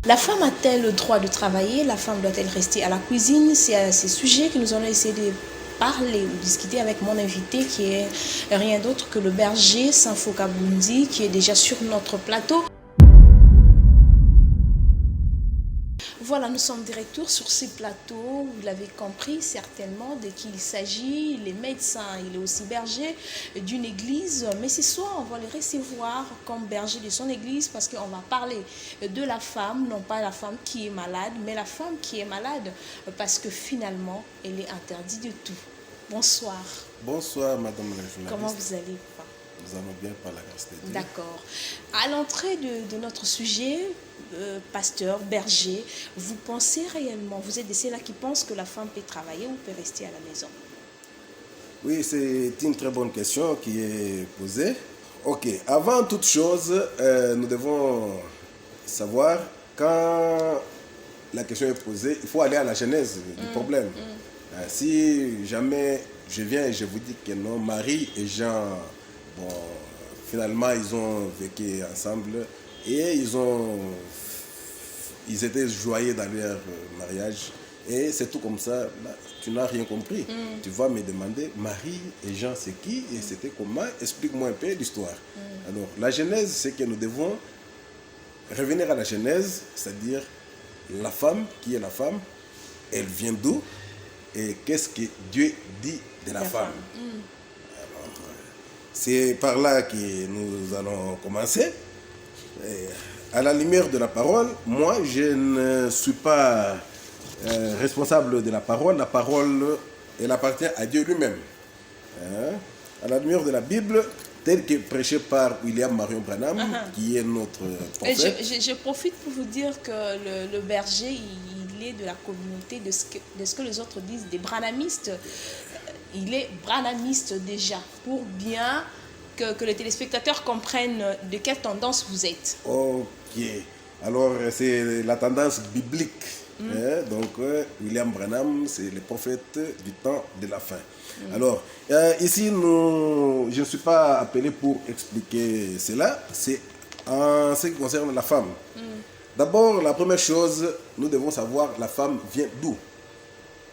La femme a-t-elle le droit de travailler? La femme doit-elle rester à la cuisine? C'est à ces sujets que nous allons essayer de parler ou discuter avec mon invité qui est rien d'autre que le berger Sanfo Kabundi qui est déjà sur notre plateau. Voilà, nous sommes de retour sur ces plateaux, vous l'avez compris certainement de qui il s'agit. Il est médecin, il est aussi berger d'une église, mais ce soir on va le recevoir comme berger de son église parce qu'on va parler de la femme, non pas la femme qui est malade, mais la femme qui est malade parce que finalement elle est interdite de tout. Bonsoir. Bonsoir, madame la journaliste. Comment vous allez? Nous allons bien par la grâce de Dieu. D'accord. À l'entrée de notre sujet, pasteur, berger, vous pensez réellement, vous êtes de ceux-là qui pensent que la femme peut travailler ou peut rester à la maison? Oui, c'est une très bonne question qui est posée. Ok, avant toute chose, nous devons savoir quand la question est posée, il faut aller à la genèse du problème. Si jamais je viens et je vous dis que non, Marie et Jean, bon, finalement ils ont vécu ensemble et ils étaient joyeux dans leur mariage et c'est tout comme ça, là, tu n'as rien compris. Tu vas me demander Marie et Jean c'est qui et c'était comment, explique-moi un peu l'histoire. Alors la genèse c'est que nous devons revenir à la genèse, c'est-à-dire la femme, qui est la femme, elle vient d'où et qu'est-ce que Dieu dit de la femme. Alors, c'est par là que nous allons commencer. Et à la lumière de la parole, moi je ne suis pas responsable de la parole elle appartient à Dieu lui-même. À la lumière de la Bible, tel que prêché par William Marion Branham, qui est notre prophète. Je profite pour vous dire que le berger, il est de la communauté de ce que les autres disent des branhamistes. Il est branhamiste déjà, pour bien que les téléspectateurs comprennent de quelle tendance vous êtes. Ok, alors c'est la tendance biblique. Donc William Branham, c'est le prophète du temps de la fin. Alors ici, je ne suis pas appelé pour expliquer cela, c'est en ce qui concerne la femme. D'abord, la première chose, nous devons savoir la femme vient d'où.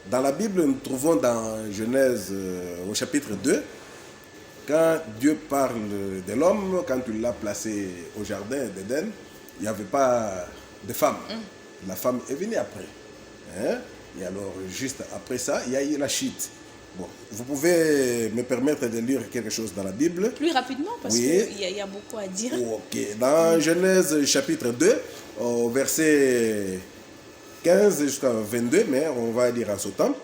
Dans la Bible, nous trouvons dans Genèse au chapitre 2, quand Dieu parle de l'homme, quand il l'a placé au jardin d'Éden, il n'y avait pas de femme. La femme est venue après. Et alors, juste après ça, il y a eu la chute. Bon, vous pouvez me permettre de lire quelque chose dans la Bible? Plus rapidement, parce qu'il y a beaucoup à dire. Ok, dans Genèse chapitre 2, au verset 15 jusqu'à 22, mais on va lire en sautant.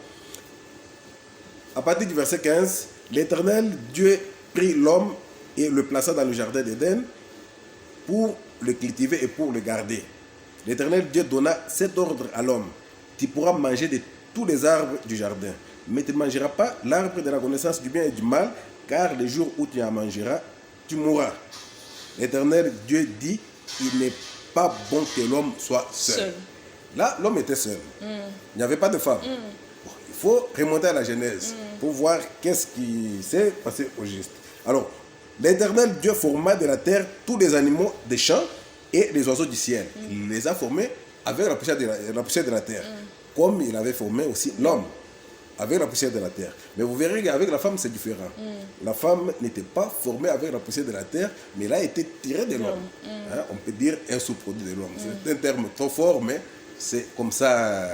À partir du verset 15, l'Éternel Dieu prit l'homme et le plaça dans le jardin d'Éden pour le cultiver et pour le garder. L'Éternel Dieu donna cet ordre à l'homme: tu pourras manger de tous les arbres du jardin, mais tu ne mangeras pas l'arbre de la connaissance du bien et du mal, car le jour où tu en mangeras, tu mourras. L'Éternel Dieu dit: il n'est pas bon que l'homme soit seul. Là, l'homme était seul. Il n'y avait pas de femme. Bon, il faut remonter à la Genèse pour voir qu'est-ce qui s'est passé au juste. Alors, l'Éternel Dieu forma de la terre tous les animaux des champs et les oiseaux du ciel. Il les a formés avec la poussière de la terre, comme il avait formé aussi l'homme avec la poussière de la terre. Mais vous verrez qu'avec la femme, c'est différent. La femme n'était pas formée avec la poussière de la terre, mais elle a été tirée de l'homme. On peut dire un sous-produit de l'homme. C'est un terme trop fort, mais c'est comme ça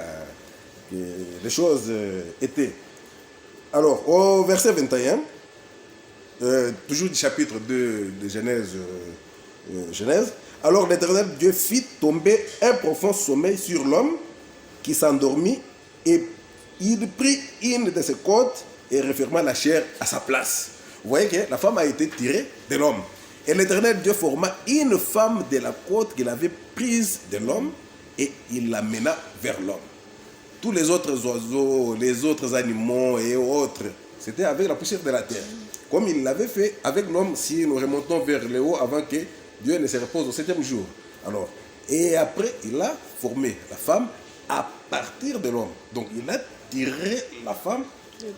que les choses étaient. Alors, au verset 21, toujours du chapitre 2 de Genèse, alors l'Éternel Dieu fit tomber un profond sommeil sur l'homme qui s'endormit et il prit une de ses côtes et referma la chair à sa place. Vous voyez que la femme a été tirée de l'homme. Et l'Éternel Dieu forma une femme de la côte qu'il avait prise de l'homme et il l'amena vers l'homme. Tous les autres oiseaux, les autres animaux et autres, c'était avec la poussière de la terre. Comme il l'avait fait avec l'homme, si nous remontons vers le haut avant que Dieu ne se repose au 7e jour. Alors, et après, il a formé la femme à partir de l'homme. Donc, il a tiré la femme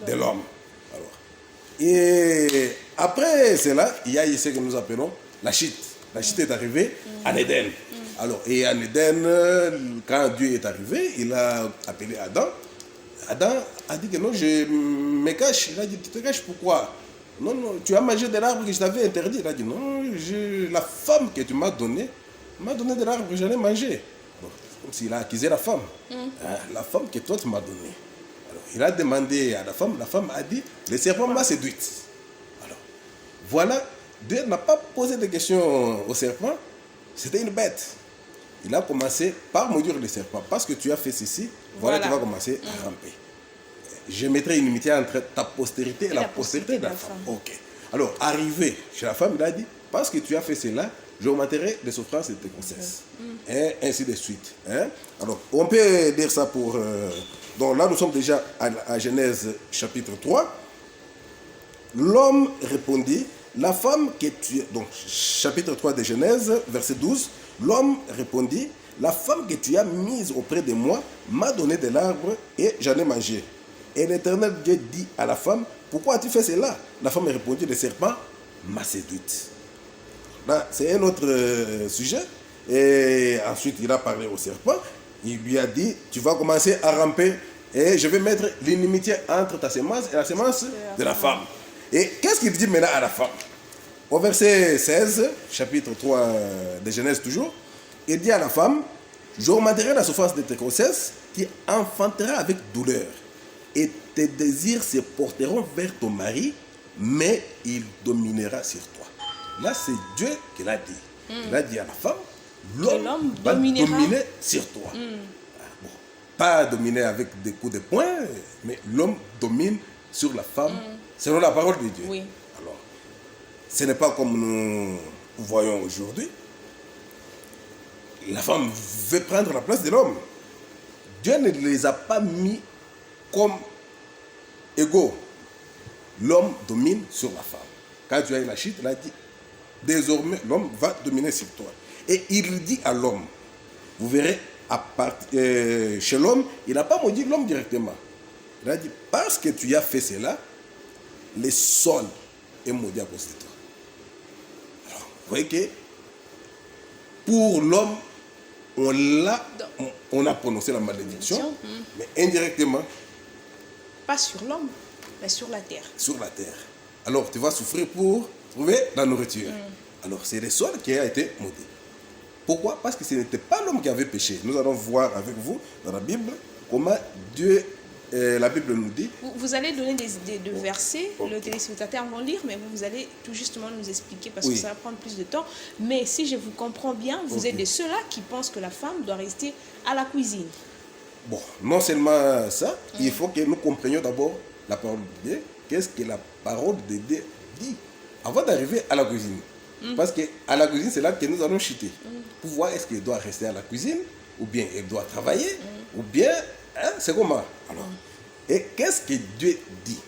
de l'homme. Alors, et après cela, il y a ce que nous appelons la chute. La chute est arrivée en Éden. Alors, et en Éden, quand Dieu est arrivé, il a appelé Adam. Adam a dit que non, je me cache. Il a dit, tu te caches pourquoi? Non, non, tu as mangé de l'arbre que je t'avais interdit. Il a dit, non, la femme que tu m'as donnée de l'arbre que j'allais manger. Bon, comme s'il a accusé la femme. Hein, la femme que toi tu m'as donnée. Alors, il a demandé à la femme a dit, le serpent m'a séduite. Alors, voilà, Dieu n'a pas posé de questions au serpent, c'était une bête. Il a commencé par maudire le serpent. Parce que tu as fait ceci, voilà, tu vas commencer à ramper. Je mettrai une inimitié entre ta postérité et la postérité de la femme. Ok. Alors, arrivé chez la femme, il a dit, parce que tu as fait cela, j'augmenterai les souffrances de tes grossesses. Et ainsi de suite. Hein? Alors, on peut dire ça pour... donc là, nous sommes déjà à Genèse chapitre 3. L'homme répondit, la femme que tu... Donc, chapitre 3 de Genèse, verset 12. L'homme répondit, la femme que tu as mise auprès de moi m'a donné de l'arbre et j'en ai mangé. Et l'Éternel Dieu dit à la femme, pourquoi as-tu fait cela? La femme répondit, le serpent m'a séduite. Là, c'est un autre sujet. Et ensuite, il a parlé au serpent. Il lui a dit, tu vas commencer à ramper et je vais mettre l'inimitié entre ta semence et la semence de la femme. Et qu'est-ce qu'il dit maintenant à la femme? Au verset 16, chapitre 3 de Genèse toujours, il dit à la femme, j'augmenterai la souffrance de tes grossesses qui enfantera avec douleur. Et tes désirs se porteront vers ton mari, mais il dominera sur toi. Là, c'est Dieu qui l'a dit. Il a dit à la femme, l'homme va dominer sur toi. Bon, pas dominer avec des coups de poing, mais l'homme domine sur la femme, selon la parole de Dieu. Oui. Alors, ce n'est pas comme nous voyons aujourd'hui. La femme veut prendre la place de l'homme. Dieu ne les a pas mis comme égaux. L'homme domine sur la femme. Quand Dieu a eu la chute, il a dit, désormais, l'homme va dominer sur toi. Et il dit à l'homme, vous verrez, chez l'homme, il n'a pas maudit l'homme directement. Il a dit, parce que tu as fait cela, le sol est maudit à cause de toi. Alors, vous voyez que pour l'homme, on a prononcé la malédiction, mais indirectement. Pas sur l'homme, mais sur la terre. Sur la terre. Alors, tu vas souffrir pour trouver la nourriture. Alors, c'est le sol qui a été maudit. Pourquoi? Parce que ce n'était pas l'homme qui avait péché. Nous allons voir avec vous dans la Bible comment Dieu, la Bible nous dit. Vous allez donner des versets, le téléspectateur va lire, mais vous allez tout justement nous expliquer parce que ça va prendre plus de temps. Mais si je vous comprends bien, vous êtes de ceux-là qui pensent que la femme doit rester à la cuisine. Bon, non seulement ça, il faut que nous comprenions d'abord la parole de Dieu. Qu'est-ce que la parole de Dieu dit avant d'arriver à la cuisine? Parce qu'à la cuisine, c'est là que nous allons chuter. Pour voir est-ce qu'elle doit rester à la cuisine, ou bien elle doit travailler, ou bien, hein, c'est comment? Alors, et qu'est-ce que Dieu dit?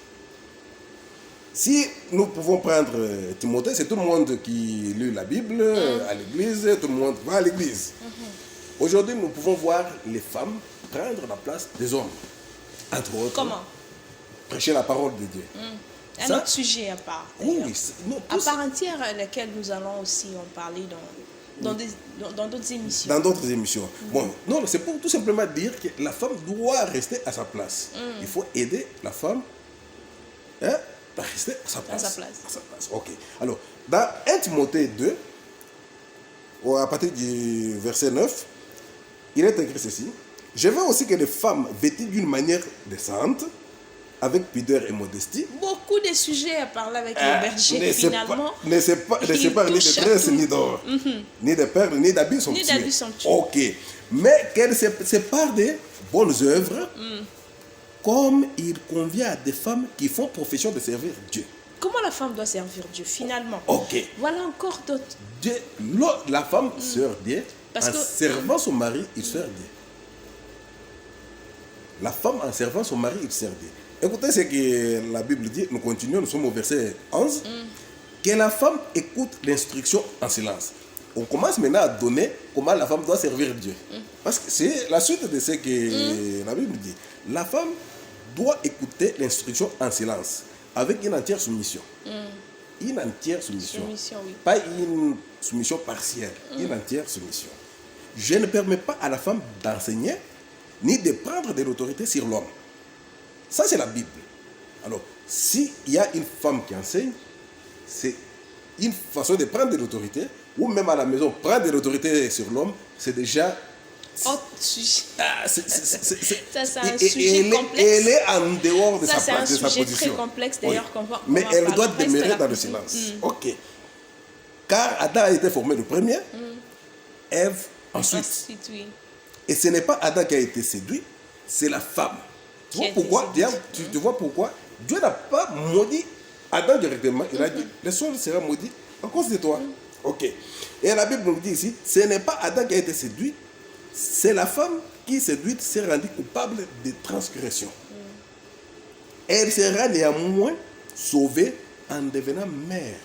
Si nous pouvons prendre Timothée, c'est tout le monde qui lit la Bible à l'église, tout le monde va à l'église. Aujourd'hui, nous pouvons voir les femmes prendre la place des hommes. Entre autres. Comment? Prêcher la parole de Dieu. Un autre sujet à part. Oui, à part entière, laquelle nous allons aussi en parler dans d'autres émissions. Dans d'autres émissions. Bon, non, c'est pour tout simplement dire que la femme doit rester à sa place. Il faut aider la femme à rester à sa place. À sa place. À sa place. Ok. Alors, dans 1 Timothée 2, à partir du verset 9, il est écrit ceci. Je veux aussi que les femmes vêtues d'une manière décente, avec pudeur et modestie. Beaucoup de sujets à parler avec les bergers, finalement. Ne sépare ni de tresses, ni d'or, ni de perles, ni d'habits somptueux. Ok. Mais qu'elles se séparent des bonnes œuvres, comme il convient à des femmes qui font profession de servir Dieu. Comment la femme doit servir Dieu, finalement? Ok. Voilà encore d'autres. La femme sert Dieu. En servant son mari, il sert Dieu. La femme, en servant son mari, il sert Dieu. Écoutez ce que la Bible dit. Nous continuons, nous sommes au verset 11. Que la femme écoute l'instruction en silence. On commence maintenant à donner comment la femme doit servir Dieu. Parce que c'est la suite de ce que la Bible dit. La femme doit écouter l'instruction en silence, avec une entière soumission. Une entière soumission. Oui. Pas une soumission partielle, une entière soumission. je ne permets pas à la femme d'enseigner ni de prendre de l'autorité sur l'homme. Ça, c'est la Bible. Alors, s'il y a une femme qui enseigne, c'est une façon de prendre de l'autorité, ou même à la maison, prendre de l'autorité sur l'homme, c'est déjà... Autre sujet. Ça, c'est un et sujet complexe. Elle est en dehors de Ça, c'est un sa sujet position. très complexe, d'ailleurs, Oui. qu'on va Mais elle doit parler demeurer après, dans le c'est la silence. Ok. Car Adam a été formé le premier, Ève ensuite. Ensuite, oui. Et ce n'est pas Adam qui a été séduit, c'est la femme. Tu vois pourquoi, tu vois pourquoi Dieu n'a pas maudit Adam directement. Il a dit, le sol sera maudit à cause de toi. Ok. Et la Bible nous dit ici, ce n'est pas Adam qui a été séduit, c'est la femme qui, séduite, s'est rendue coupable de transgression. Elle sera néanmoins sauvée en devenant mère.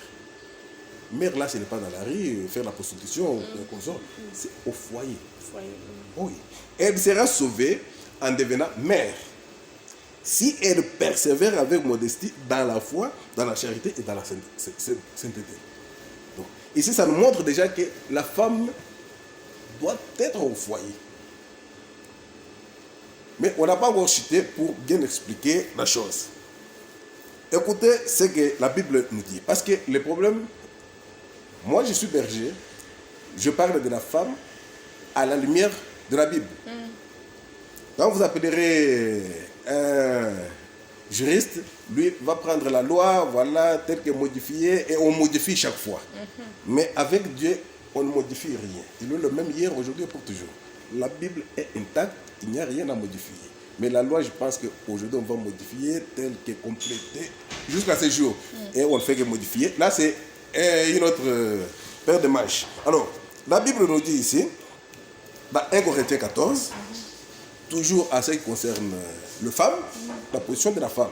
Mère, là, ce n'est pas dans la rue, faire la prostitution, c'est au foyer. Oui. Elle sera sauvée en devenant mère. Si elle persévère avec modestie dans la foi, dans la charité et dans la sainteté. Donc, ici, ça nous montre déjà que la femme doit être au foyer. Mais on n'a pas encore chuté pour bien expliquer la chose. Écoutez ce que la Bible nous dit. Parce que le problème, moi je suis berger, je parle de la femme à la lumière de la Bible. Quand vous appellerez un juriste, lui va prendre la loi, voilà, telle que modifiée, et on modifie chaque fois. Mais avec Dieu, on ne modifie rien. Il est le même hier, aujourd'hui et pour toujours. La Bible est intacte, il n'y a rien à modifier. Mais la loi, je pense qu'aujourd'hui, on va modifier telle qu'elle est complétée jusqu'à ce jour. Et on ne fait que modifier. Là, c'est une autre paire de manches. Alors, la Bible nous dit ici, dans 1 Corinthiens 14, toujours à ce qui concerne le femme, la position de la femme.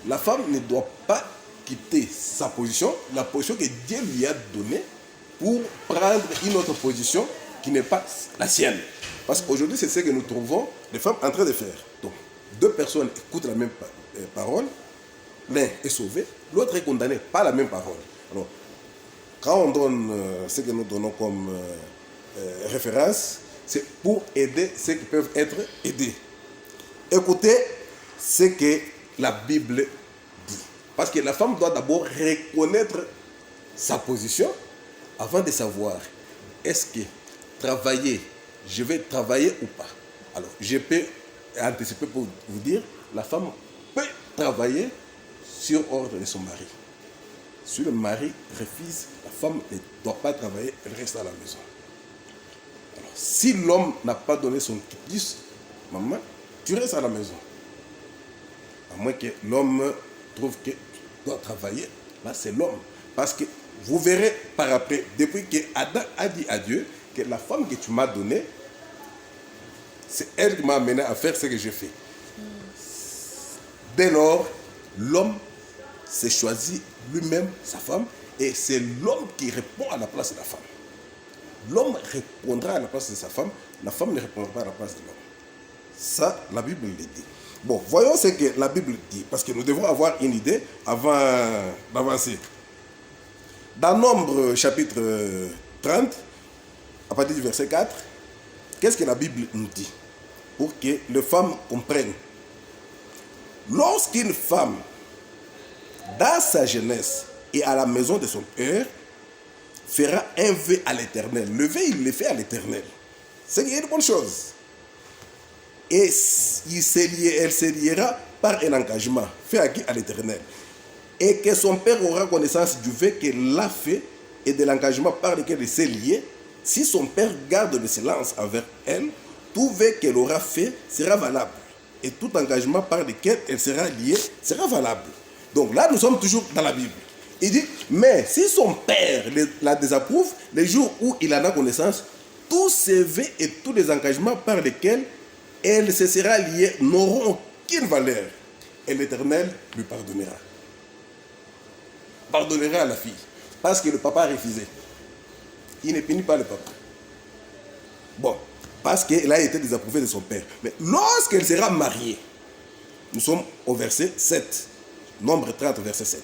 La femme ne doit pas quitter sa position, la position que Dieu lui a donnée, pour prendre une autre position qui n'est pas la sienne. Parce qu'aujourd'hui, c'est ce que nous trouvons les femmes en train de faire. Donc, deux personnes écoutent la même parole, l'un est sauvé, l'autre est condamné par la même parole. Alors, quand on donne ce que nous donnons comme référence, c'est pour aider ceux qui peuvent être aidés. Écoutez ce que la Bible dit. Parce que la femme doit d'abord reconnaître sa position avant de savoir est-ce que travailler, je vais travailler ou pas. Alors, je peux anticiper pour vous dire, la femme peut travailler sur ordre de son mari. Si le mari refuse, la femme ne doit pas travailler, elle reste à la maison. Alors, si l'homme n'a pas donné son quitus, maman, tu restes à la maison. À moins que l'homme trouve que tu dois travailler, là c'est l'homme. Parce que vous verrez par après, depuis que Adam a dit à Dieu que la femme que tu m'as donnée, c'est elle qui m'a amené à faire ce que j'ai fait. Dès lors, l'homme s'est choisi lui-même sa femme et c'est l'homme qui répond à la place de la femme. L'homme répondra à la place de sa femme, la femme ne répondra pas à la place de l'homme. Ça, la Bible le dit. Bon, voyons ce que la Bible dit, parce que nous devons avoir une idée avant d'avancer. Dans Nombre chapitre 30, à partir du verset 4, qu'est-ce que la Bible nous dit pour que les femmes comprennent? Lorsqu'une femme, dans sa jeunesse et à la maison de son père, fera un vœu à l'Éternel. Le vœu, il le fait à l'Éternel. C'est une bonne chose. Et elle se liera par un engagement fait à qui? À l'Éternel. Et que son père aura connaissance du vœu qu'elle a fait et de l'engagement par lequel elle s'est liée. Si son père garde le silence envers elle, tout vœu qu'elle aura fait sera valable. Et tout engagement par lequel elle sera liée sera valable. Donc là, nous sommes toujours dans la Bible. Il dit, mais si son père la désapprouve, le jour où il en a connaissance, tous ces vœux et tous les engagements par lesquels elle se sera liée n'auront aucune valeur. Et l'Éternel lui pardonnera. Pardonnera à la fille. Parce que le papa a refusé. Il ne punit pas le papa. Bon, parce qu'elle a été désapprouvée de son père. Mais lorsqu'elle sera mariée, nous sommes au verset 7. Nombre 30, verset 7.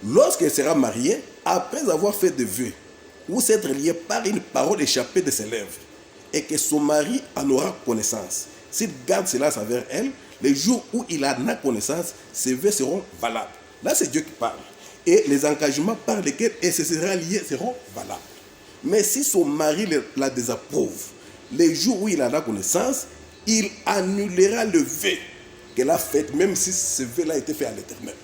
Lorsqu'elle sera mariée, après avoir fait des vœux, ou s'être liée par une parole échappée de ses lèvres, et que son mari en aura connaissance. S'il garde cela envers elle, les jours où il en a connaissance, ses vœux seront valables. Là, c'est Dieu qui parle. Et les engagements par lesquels elle se sera liée seront valables. Mais si son mari la désapprouve, les jours où il en a connaissance, il annulera le vœu qu'elle a fait, même si ce vœu-là a été fait à l'Éternel.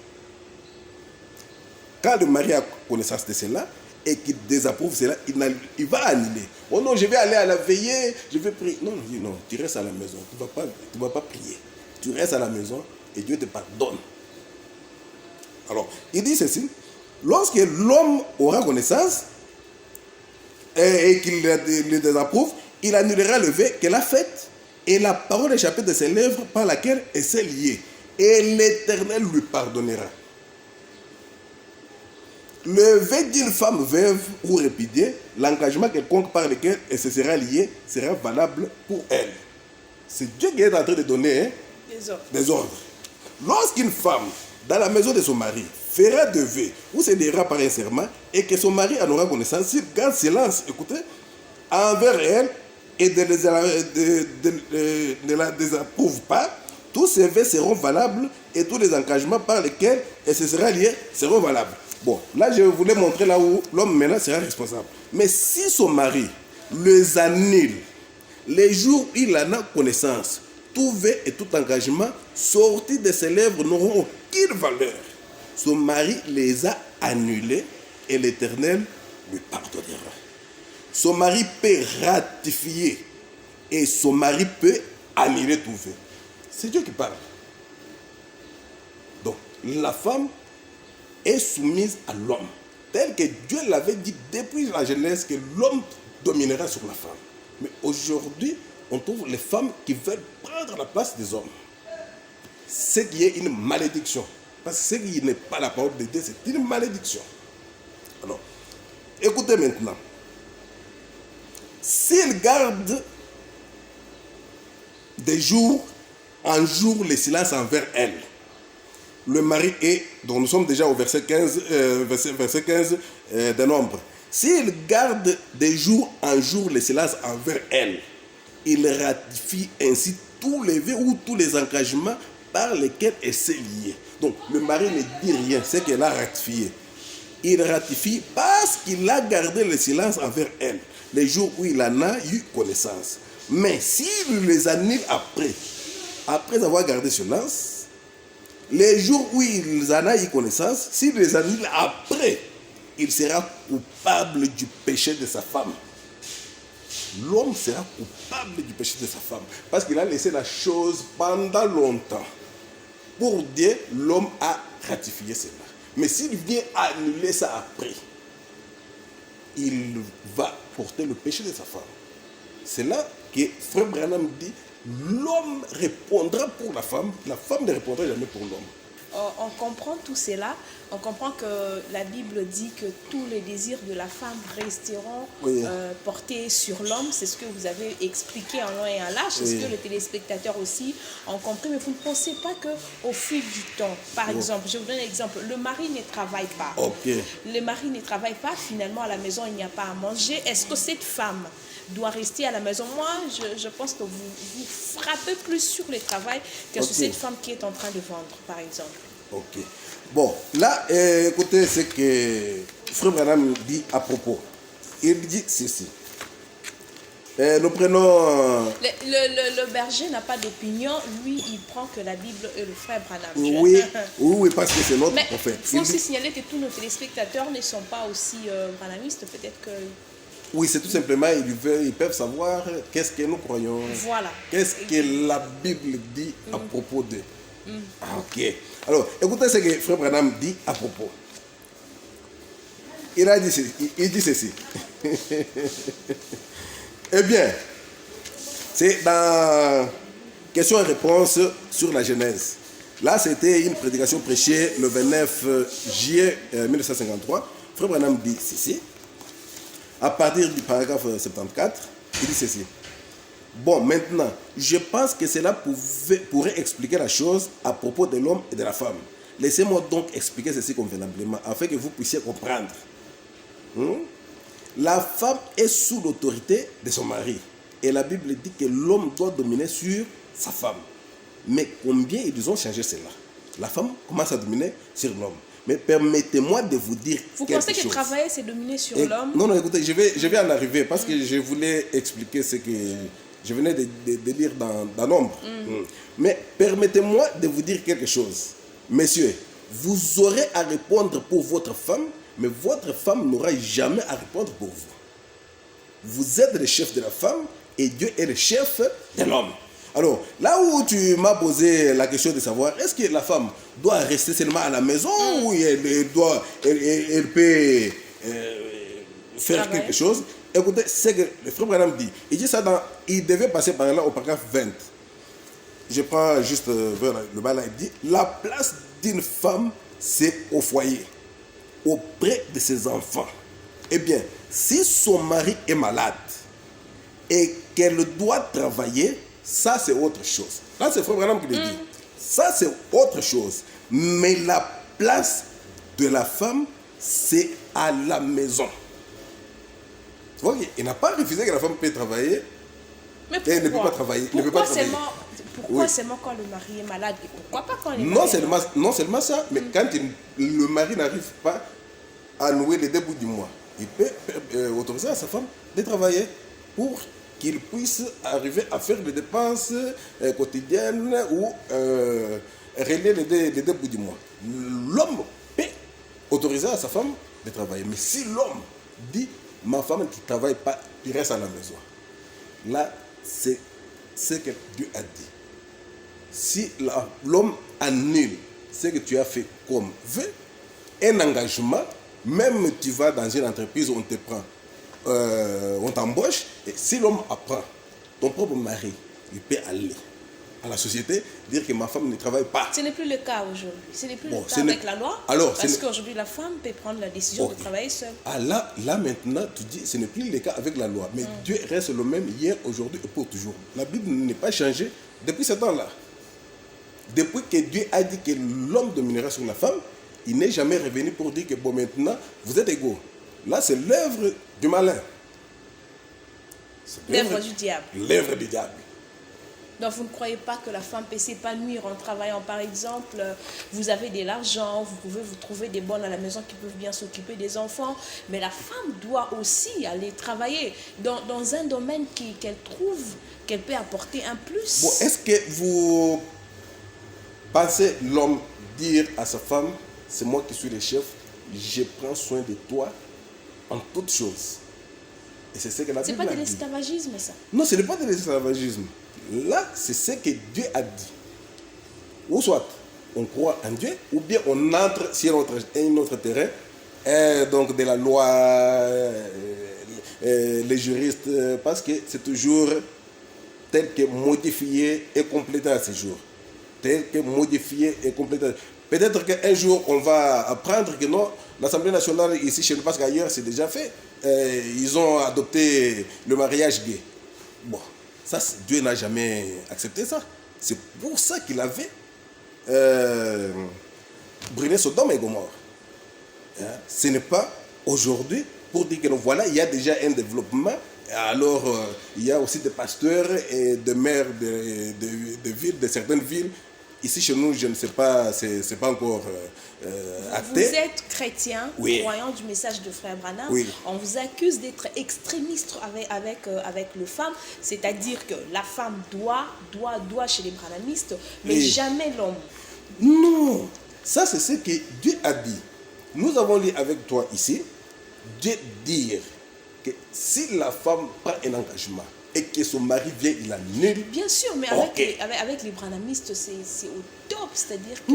Quand le mari a connaissance de cela et qu'il désapprouve cela, il va annuler. Oh non, je vais aller à la veillée, je vais prier. Non, non, tu restes à la maison, tu ne vas pas prier. Tu restes à la maison et Dieu te pardonne. Alors, il dit ceci, lorsque l'homme aura connaissance et qu'il le désapprouve, il annulera le vœu qu'elle a fait et la parole échappée de ses lèvres par laquelle elle s'est liée. Et l'Éternel lui pardonnera. Le vœu d'une femme veuve ou répudiée, l'engagement quelconque par lequel elle se sera liée, sera valable pour elle. C'est Dieu qui est en train de donner des ordres. Lorsqu'une femme, dans la maison de son mari, fera de vœux ou se liera par un serment et que son mari en aura connaissance, s'il garde silence, écoutez, envers elle et ne la désapprouve pas, tous ces vœux seront valables et tous les engagements par lesquels elle se sera liée seront valables. Bon, là je voulais montrer là où l'homme maintenant sera responsable. Mais si son mari les annule, les jours où il en a connaissance, tout vœu et tout engagement sortis de ses lèvres n'auront aucune valeur. Son mari les a annulés et l'Éternel lui pardonnera. Son mari peut ratifier et son mari peut annuler tout vœu. C'est Dieu qui parle. Donc, la femme est soumise à l'homme, tel que Dieu l'avait dit depuis la Genèse que l'homme dominera sur la femme. Mais aujourd'hui, on trouve les femmes qui veulent prendre la place des hommes. Ce qui est une malédiction. Parce que ce qui n'est pas la parole de Dieu, c'est une malédiction. Alors, écoutez maintenant. S'il garde de jour en jour le silence envers elle, le mari est, donc nous sommes déjà au verset 15, verset 15 de Nombre. S'il garde de jour en jour le silence envers elle, il ratifie ainsi tous les vœux ou tous les engagements par lesquels elle s'est liée. Donc le mari ne dit rien, c'est qu'elle a ratifié. Il ratifie parce qu'il a gardé le silence envers elle, les jours où il en a eu connaissance. Mais s'il les annule après avoir gardé silence, les jours où il en a eu connaissance, s'il les annule après, il sera coupable du péché de sa femme. L'homme sera coupable du péché de sa femme parce qu'il a laissé la chose pendant longtemps. Pour Dieu, l'homme a ratifié cela. Mais s'il vient annuler ça après, il va porter le péché de sa femme. C'est là que Frère Branham dit, l'homme répondra pour la femme ne répondra jamais pour l'homme. On comprend tout cela, on comprend que la Bible dit que tous les désirs de la femme resteront portés sur l'homme. C'est ce que vous avez expliqué en long et en large, c'est ce que les téléspectateurs aussi ont compris. Mais vous ne pensez pas qu'au fil du temps, par exemple, je vous donne un exemple, le mari ne travaille pas. Le mari ne travaille pas, finalement à la maison il n'y a pas à manger. Est-ce que cette femme doit rester à la maison? Moi, je pense que vous frappez plus sur le travail que sur cette femme qui est en train de vendre, par exemple. Ok. Bon, là, écoutez ce que Frère Branham dit à propos. Il dit ceci. Nous prenons... Le berger n'a pas d'opinion. Lui, il prend que la Bible et le Frère Branham. Oui, parce que c'est notre prophète. Il faut aussi signaler que tous nos téléspectateurs ne sont pas aussi branhamistes. Peut-être que... Oui, c'est tout simplement, ils peuvent savoir qu'est-ce que nous croyons. Voilà. Qu'est-ce que la Bible dit à propos d'eux. Ok. Alors, écoutez ce que Frère Branham dit à propos. Il dit ceci. Eh bien, c'est dans question et réponse sur la Genèse. Là, c'était une prédication prêchée le 29 juillet 1953. Frère Branham dit ceci. À partir du paragraphe 74, il dit ceci. Bon, maintenant, je pense que cela pourrait expliquer la chose à propos de l'homme et de la femme. Laissez-moi donc expliquer ceci convenablement, afin que vous puissiez comprendre. La femme est sous l'autorité de son mari. Et la Bible dit que l'homme doit dominer sur sa femme. Mais combien ils ont changé cela? La femme commence à dominer sur l'homme. Mais permettez-moi de vous dire Vous quelque pensez que chose. travailler, c'est dominer sur l'homme? Non, écoutez, je vais en arriver parce que je voulais expliquer ce que je venais de lire dans Nombre. Mais permettez-moi de vous dire quelque chose. Messieurs, vous aurez à répondre pour votre femme, mais votre femme n'aura jamais à répondre pour vous. Vous êtes le chef de la femme et Dieu est le chef de l'homme. Alors, là où tu m'as posé la question de savoir, est-ce que la femme doit rester seulement à la maison ou elle peut faire quelque chose? Écoutez, c'est que le frère Branham dit, il dit ça il devait passer par là au paragraphe 20. Je prends juste vers le bas là, il dit, la place d'une femme, c'est au foyer, auprès de ses enfants. Eh bien, si son mari est malade et qu'elle doit travailler, ça c'est autre chose. Là, c'est Frère Branham qui le dit. Ça c'est autre chose. Mais la place de la femme, c'est à la maison. Tu vois, il n'a pas refusé que la femme peut travailler. Mais pourquoi? Elle ne peut pas travailler. Pourquoi seulement quand le mari est malade et pourquoi pas quand il est malade? Non seulement ça, mais quand le mari n'arrive pas à nouer les deux bouts du mois, il peut autoriser à sa femme de travailler pour qu'il puisse arriver à faire des dépenses quotidiennes ou régler les deux bouts du mois. L'homme peut autoriser à sa femme de travailler. Mais si l'homme dit, ma femme qui ne travaille pas, qui reste à la maison, là, c'est ce que Dieu a dit. Si l'homme annule ce que tu as fait comme veut, un engagement, même tu vas dans une entreprise où on te prend, on t'embauche, et si l'homme apprend, ton propre mari, il peut aller à la société, dire que ma femme ne travaille pas. Ce n'est plus le cas aujourd'hui. Ce n'est plus le cas avec la loi. Alors, parce qu'aujourd'hui, la femme peut prendre la décision de travailler seule. Ah, là, maintenant, tu dis, ce n'est plus le cas avec la loi. Mais Dieu reste le même hier, aujourd'hui et pour toujours. La Bible n'est pas changée depuis ce temps-là. Depuis que Dieu a dit que l'homme dominera sur la femme, il n'est jamais revenu pour dire que bon, maintenant, vous êtes égaux. Là, c'est l'œuvre du malin. L'œuvre du diable. L'œuvre du diable. Donc, vous ne croyez pas que la femme peut s'épanouir en travaillant? Par exemple, vous avez de l'argent, vous pouvez vous trouver des bonnes à la maison qui peuvent bien s'occuper des enfants, mais la femme doit aussi aller travailler dans un domaine qu'elle trouve qu'elle peut apporter un plus. Bon, est-ce que vous pensez l'homme dire à sa femme, c'est moi qui suis le chef, je prends soin de toi en toutes choses? Et c'est ce que la Bible C'est pas a de dit. l'esclavagisme, ça? Non, ce n'est pas de l'esclavagisme. Là, c'est ce que Dieu a dit. Ou soit on croit en Dieu, ou bien on entre sur un autre terrain, donc de la loi, les juristes, parce que c'est toujours tel que modifié et complété à ce jour. Tel que modifié et complété. Peut-être qu'un jour, on va apprendre que non, l'Assemblée nationale ici chez nous, parce qu'ailleurs c'est déjà fait, ils ont adopté le mariage gay. Bon. Ça, Dieu n'a jamais accepté ça. C'est pour ça qu'il avait brûlé Sodome et Gomorrhe. Hein? Ce n'est pas aujourd'hui pour dire que voilà, il y a déjà un développement. Alors, il y a aussi des pasteurs et des maires de villes, de certaines villes. Ici, chez nous, je ne sais pas, c'est pas encore acté. Vous êtes chrétien, oui, croyant du message de Frère Branham. Oui. On vous accuse d'être extrémiste avec le femme, c'est-à-dire que la femme doit chez les branhamistes, mais oui, jamais l'homme. Non, ça c'est ce que Dieu a dit. Nous avons lu avec toi ici, Dieu dire que si la femme prend un engagement, et que son mari vient, il annule. Bien sûr, mais avec les branhamistes, c'est au top, c'est-à-dire que...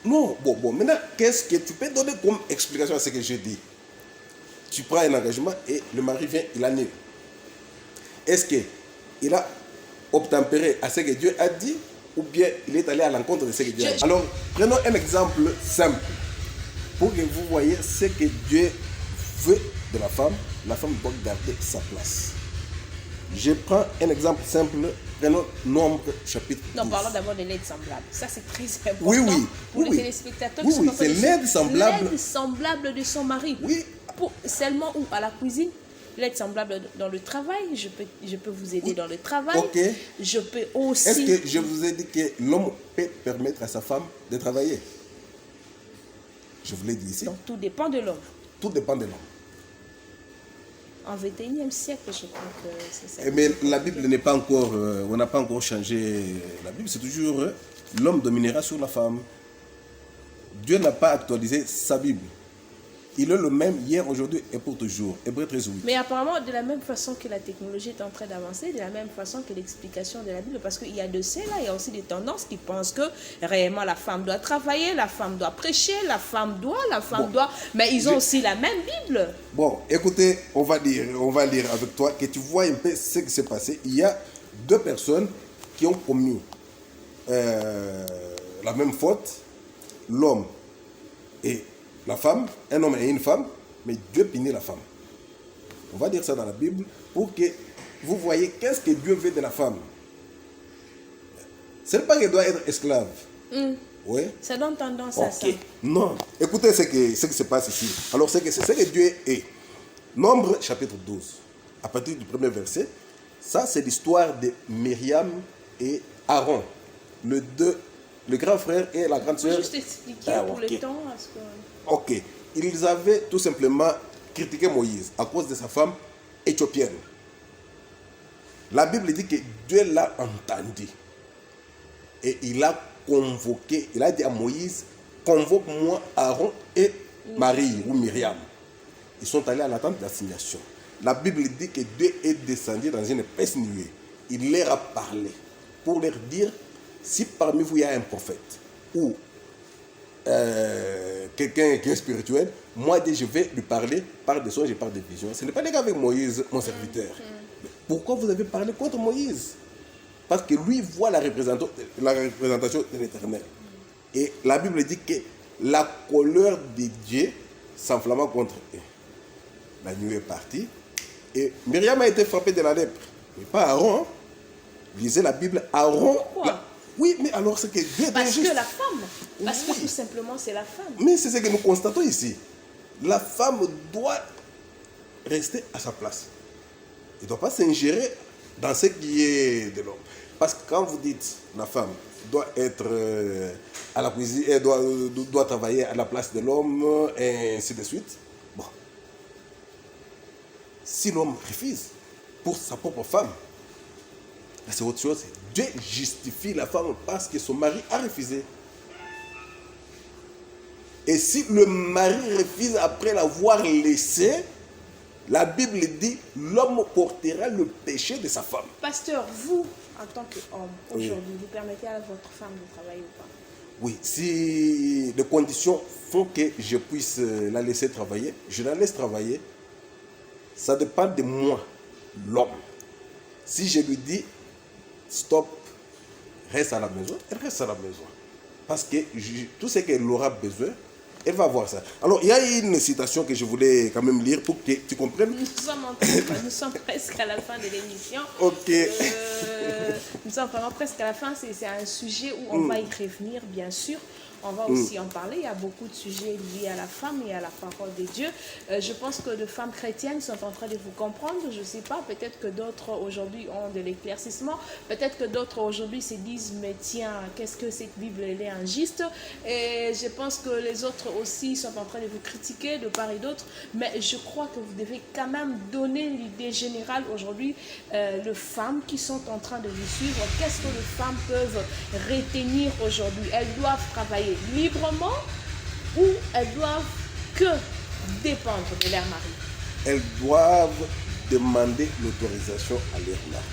Non, bon, maintenant, qu'est-ce que tu peux donner comme explication à ce que je dis? Tu prends un engagement et le mari vient, il annule. Est-ce qu'il a obtempéré à ce que Dieu a dit ou bien il est allé à l'encontre de ce que Dieu a dit? Alors, prenons un exemple simple pour que vous voyez ce que Dieu veut de la femme. La femme doit garder sa place. Je prends un exemple simple, prenons Nombre chapitre 12. Non, parlons d'abord de l'aide semblable. Ça, c'est très important pour les téléspectateurs. Oui, c'est l'aide semblable. L'aide semblable de son mari. Oui. Seulement où? À la cuisine? l'aide semblable dans le travail. Je peux vous aider dans le travail. Ok. Je peux aussi... Est-ce que je vous ai dit que l'homme peut permettre à sa femme de travailler? Je vous l'ai dit ici. Donc tout dépend de l'homme. Tout dépend de l'homme. En 21e siècle, je crois que c'est ça. Mais la Bible n'est pas encore... on n'a pas encore changé la Bible. C'est toujours l'homme dominera sur la femme. Dieu n'a pas actualisé sa Bible. Il est le même hier, aujourd'hui et pour toujours. Hébreux 13, 8. Mais apparemment, de la même façon que la technologie est en train d'avancer, de la même façon que l'explication de la Bible, parce qu'il y a de cela, il y a aussi des tendances qui pensent que réellement la femme doit travailler, la femme doit prêcher, la femme doit... Mais ils ont aussi la même Bible. Bon, écoutez, on va lire avec toi, que tu vois un peu ce qui s'est passé. Il y a deux personnes qui ont commis la même faute, l'homme et la femme, un homme et une femme, mais Dieu punit la femme. On va dire ça dans la Bible pour que vous voyez qu'est-ce que Dieu veut de la femme. Ce n'est pas qu'elle doit être esclave. Oui. Ça donne tendance à ça. Non. Écoutez ce qui se passe ici. Alors, c'est que Dieu est. Nombre chapitre 12, à partir du premier verset, ça c'est l'histoire de Myriam et Aaron, le grand frère et la grande Je peux sœur. juste expliquer pour le temps. Parce que... Ok. Ils avaient tout simplement critiqué Moïse à cause de sa femme éthiopienne. La Bible dit que Dieu l'a entendu. Et il a convoqué, il a dit à Moïse, convoque-moi Aaron et Marie ou Myriam. Ils sont allés à la tente d'assignation. La Bible dit que Dieu est descendu dans une épaisse nuée. Il leur a parlé pour leur dire, si parmi vous il y a un prophète ou quelqu'un qui est spirituel, moi je vais lui parler par des songes et par des visions. Ce n'est pas le cas avec Moïse, mon serviteur. Pourquoi vous avez parlé contre Moïse? Parce que lui voit la représentation de l'Éternel. Et la Bible dit que la colère de Dieu s'enflamma contre eux. La nuit est partie et Myriam a été frappée de la lèpre. Mais pas Aaron. Lisez la Bible, Aaron. Pourquoi? Oui, mais alors c'est que Dieu est Parce injuste. que la femme. Parce Oui. que tout simplement c'est la femme. Mais c'est ce que nous constatons ici. La femme doit rester à sa place. Elle ne doit pas s'ingérer dans ce qui est de l'homme. Parce que quand vous dites la femme doit être à la cuisine, elle doit travailler à la place de l'homme, et ainsi de suite. Bon. Si l'homme refuse pour sa propre femme, c'est autre chose. Dieu justifie la femme parce que son mari a refusé. Et si le mari refuse après l'avoir laissé, la Bible dit l'homme portera le péché de sa femme. Pasteur, vous, en tant qu'homme, aujourd'hui, vous permettez à votre femme de travailler ou pas? Oui, si les conditions font que je puisse la laisser travailler, je la laisse travailler. Ça dépend de moi, l'homme. Si je lui dis stop, reste à la maison, elle reste à la maison. Parce que tout ce qu'elle aura besoin, elle va voir ça. Alors, il y a une citation que je voulais quand même lire pour que tu comprennes. Nous sommes presque à la fin de l'émission. Ok. Nous sommes vraiment presque à la fin. C'est un sujet où on va y revenir, bien sûr. On va aussi en parler. Il y a beaucoup de sujets liés à la femme et à la parole de Dieu. Je pense que de femmes chrétiennes sont en train de vous comprendre. Je ne sais pas, peut-être que d'autres aujourd'hui ont de l'éclaircissement. Peut-être que d'autres aujourd'hui se disent, mais tiens, qu'est-ce que cette Bible, elle est injuste. Et je pense que les autres aussi sont en train de vous critiquer de part et d'autre. Mais je crois que vous devez quand même donner l'idée générale aujourd'hui les femmes qui sont en train de vous suivre. Qu'est-ce que les femmes peuvent retenir aujourd'hui? Elles doivent travailler librement ou elles doivent que dépendre de leur mari? Elles doivent demander l'autorisation à leur mari.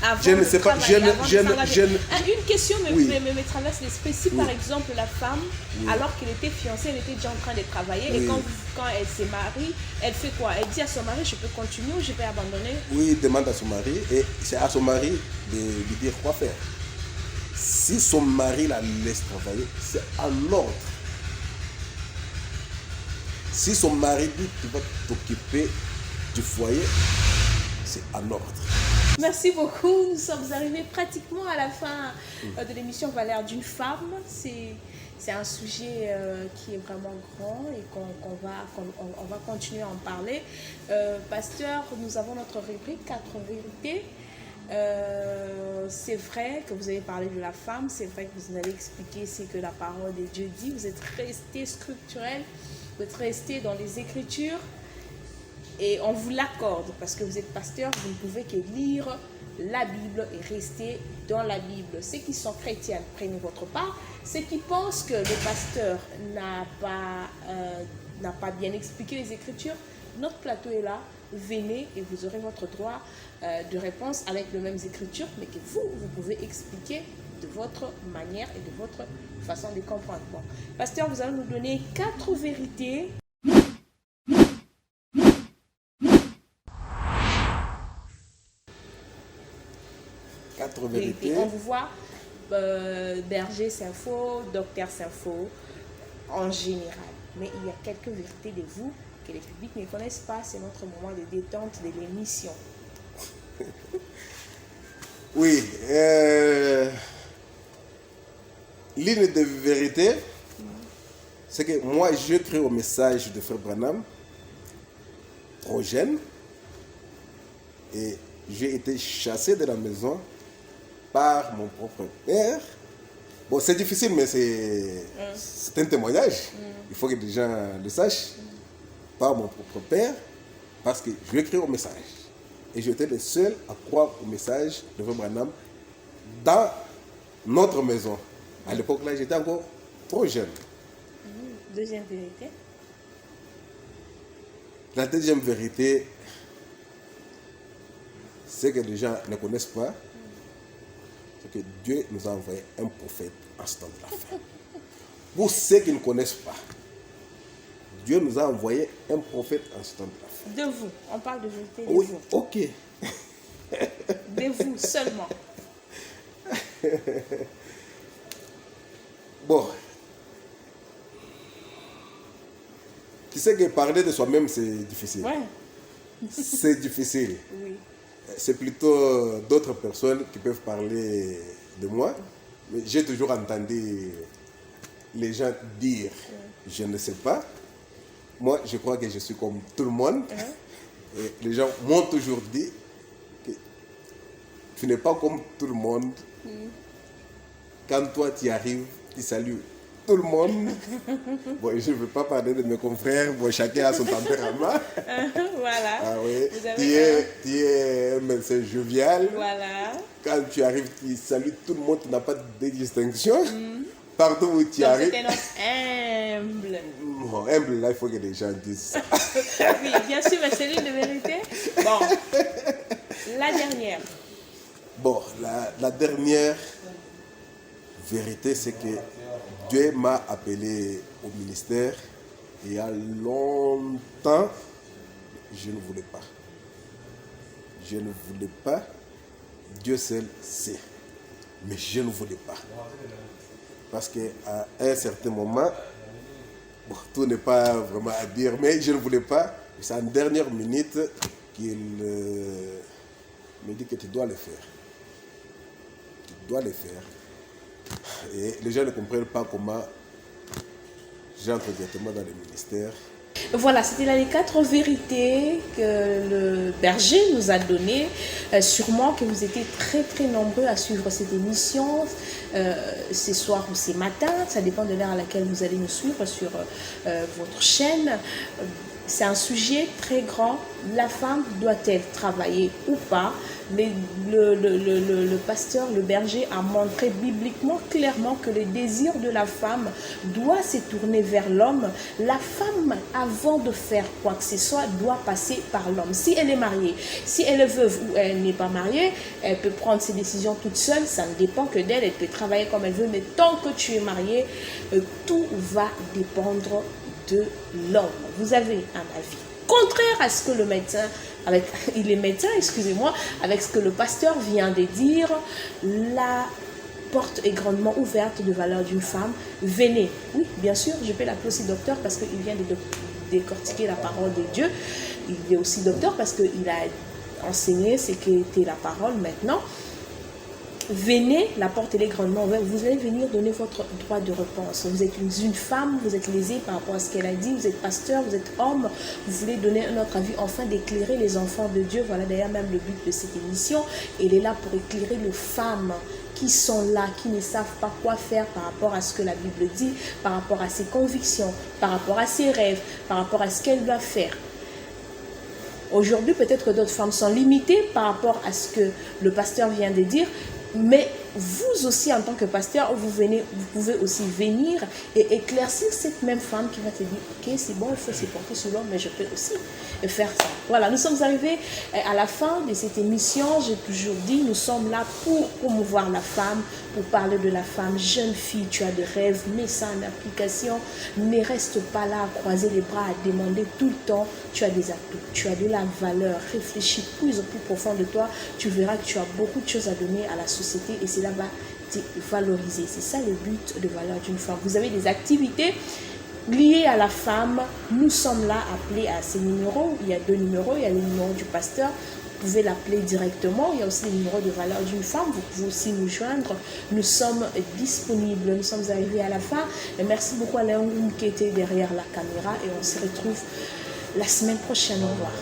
Avant Je ne sais pas, une question me traverse l'esprit. Si par exemple la femme, alors qu'elle était fiancée, elle était déjà en train de travailler, et quand elle se marie, elle fait quoi? Elle dit à son mari, je peux continuer ou je peux abandonner? Oui, elle demande à son mari, et c'est à son mari de lui dire quoi faire. Si son mari la laisse travailler, c'est en ordre. Si son mari dit tu vas t'occuper du foyer, c'est en ordre. Merci beaucoup. Nous sommes arrivés pratiquement à la fin de l'émission Valeurs d'une femme. C'est un sujet qui est vraiment grand et qu'on va continuer à en parler. Pasteur, nous avons notre rubrique 4 vérités. C'est vrai que vous avez parlé de la femme, c'est vrai que vous avez expliqué ce que la parole de Dieu dit. Vous êtes resté scripturel, vous êtes resté dans les Écritures. Et on vous l'accorde parce que vous êtes pasteur, vous ne pouvez que lire la Bible et rester dans la Bible. Ceux qui sont chrétiens, prenez votre part. Ceux qui pensent que le pasteur n'a pas bien expliqué les Écritures, notre plateau est là. Venez et vous aurez votre droit de réponse avec les mêmes Écritures, mais que vous pouvez expliquer de votre manière et de votre façon de comprendre. Bon. Pasteur, vous allez nous donner 4 vérités. Vérités. On vous voit, berger c'est faux, docteur c'est faux, en général. Mais il y a quelques vérités de vous que les publics ne connaissent pas. C'est notre moment de détente de l'émission. Oui. L'une des vérités, c'est que moi, je crée au message de Frère Branham, trop jeune, et j'ai été chassé de la maison par mon propre père. Bon, c'est difficile, mais c'est un témoignage. Il faut que les gens le sachent. Par mon propre père, parce que je crée au message. Et j'étais le seul à croire au message de Frère Branham dans notre maison. À l'époque là, j'étais encore trop jeune. Deuxième vérité. La deuxième vérité, c'est que les gens ne connaissent pas, c'est que Dieu nous a envoyé un prophète en ce temps de la fin. Pour ceux qui ne connaissent pas, Dieu nous a envoyé un prophète en ce temps de la fin. De vous, on parle de vérité de oui, vous. Ok. De vous seulement. Bon. Tu sais que parler de soi-même, c'est difficile. Ouais. C'est difficile. Oui. C'est plutôt d'autres personnes qui peuvent parler de moi. Mais j'ai toujours entendu les gens dire, je ne sais pas. Moi, je crois que je suis comme tout le monde. Et les gens m'ont toujours dit que tu n'es pas comme tout le monde. Quand toi, tu arrives, tu salues tout le monde. Bon, je ne veux pas parler de mes confrères. Bon, chacun a son tempérament. Voilà. Ah oui. Vous avez Tu es un médecin jovial. Voilà. Quand tu arrives, tu salues tout le monde. Tu n'as pas de distinction. Partout où tu Donc arrives. c'est un homme humble. Bon, humble, là, il faut que les gens disent ça. Oui, bien sûr, mais c'est l'une de vérité. Bon, la dernière. Bon, la dernière vérité, c'est que Dieu m'a appelé au ministère. Et il y a longtemps, je ne voulais pas. Je ne voulais pas. Dieu seul sait. Mais je ne voulais pas. Parce qu'à un certain moment, bon, tout n'est pas vraiment à dire, mais je ne voulais pas. C'est en dernière minute qu'il me dit que tu dois le faire. Tu dois le faire. Et les gens ne comprennent pas comment j'entre directement dans le ministère. Voilà, c'était les 4 vérités que le berger nous a données. Sûrement que vous étiez très très nombreux à suivre cette émission ce soir ou ce matin. Ça dépend de l'heure à laquelle vous allez nous suivre sur votre chaîne. C'est un sujet très grand. La femme doit-elle travailler ou pas? Le pasteur, le berger a montré bibliquement clairement que le désir de la femme doit se tourner vers l'homme. La femme, avant de faire quoi que ce soit, doit passer par l'homme. Si elle est mariée, si elle est veuve ou elle n'est pas mariée, elle peut prendre ses décisions toute seule. Ça ne dépend que d'elle. Elle peut travailler comme elle veut. Mais tant que tu es marié, tout va dépendre de l'homme. Vous avez un avis contraire à ce que le médecin, il est médecin, excusez-moi, avec ce que le pasteur vient de dire, la porte est grandement ouverte de valeur d'une femme. Venez. Oui, bien sûr, je peux l'appeler aussi docteur parce qu'il vient de décortiquer la parole de Dieu. Il est aussi docteur parce qu'il a enseigné ce qu'était la parole maintenant. Venez, la porte elle est grandement ouverte, vous allez venir donner votre droit de réponse. Vous êtes une femme, vous êtes lésée par rapport à ce qu'elle a dit, vous êtes pasteur, vous êtes homme, vous voulez donner un autre avis, enfin d'éclairer les enfants de Dieu. Voilà d'ailleurs même le but de cette émission. Elle est là pour éclairer les femmes qui sont là, qui ne savent pas quoi faire par rapport à ce que la Bible dit, par rapport à ses convictions, par rapport à ses rêves, par rapport à ce qu'elle doit faire. Aujourd'hui, peut-être que d'autres femmes sont limitées par rapport à ce que le pasteur vient de dire, mais vous aussi, en tant que pasteur, vous pouvez aussi venir et éclaircir cette même femme qui va te dire, ok, c'est bon, il faut se porter sur l'homme, mais je peux aussi faire ça. Voilà, nous sommes arrivés à la fin de cette émission. J'ai toujours dit, nous sommes là pour promouvoir la femme, pour parler de la femme. Jeune fille, tu as des rêves, mets ça en application. Ne reste pas là à croiser les bras, à demander tout le temps. Tu as des atouts, tu as de la valeur. Réfléchis plus au plus profond de toi. Tu verras que tu as beaucoup de choses à donner à la société et cela va te valoriser. C'est ça le but de valeur d'une femme. Vous avez des activités liées à la femme. Nous sommes là appelés à ces numéros. Il y a 2 numéros. Il y a le numéro du pasteur. Vous pouvez l'appeler directement. Il y a aussi le numéro de valeur d'une femme. Vous pouvez aussi nous joindre. Nous sommes disponibles. Nous sommes arrivés à la fin. Et merci beaucoup à Léon qui était derrière la caméra. Et on se retrouve la semaine prochaine. Au revoir.